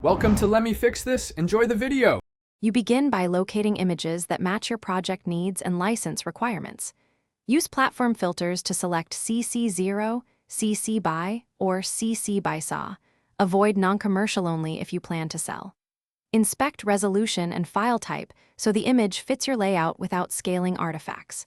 Welcome to Let Me Fix This. Enjoy the video. You begin by locating images that match your project needs and license requirements. Use platform filters to select CC0, CC BY, or CC BY SAW. Avoid non-commercial only if you plan to sell. Inspect resolution and file type so the image fits your layout without scaling artifacts.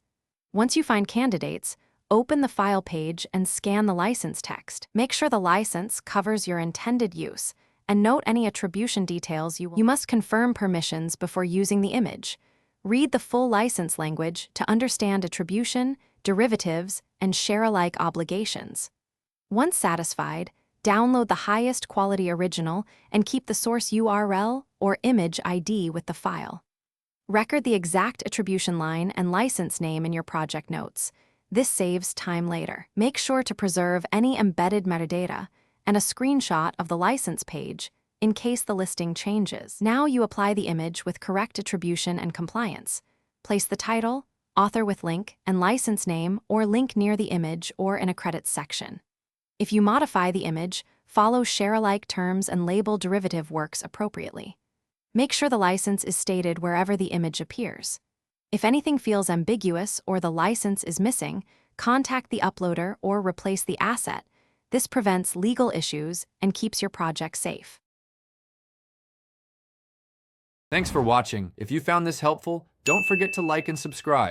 Once you find candidates, open the file page and scan the license text. Make sure the license covers your intended use, and note any attribution details you must confirm permissions before using the image. Read the full license language to understand attribution, derivatives, and share-alike obligations. Once satisfied, download the highest quality original and keep the source URL or image ID with the file. Record the exact attribution line and license name in your project notes. This saves time later. Make sure to preserve any embedded metadata and a screenshot of the license page in case the listing changes. Now you apply the image with correct attribution and compliance. Place the title, author with link, and license name or link near the image or in a credits section. If you modify the image, follow share-alike terms and label derivative works appropriately. Make sure the license is stated wherever the image appears. If anything feels ambiguous or the license is missing, contact the uploader or replace the asset. This prevents legal issues and keeps your project safe. Thanks for watching. If you found this helpful, don't forget to like and subscribe.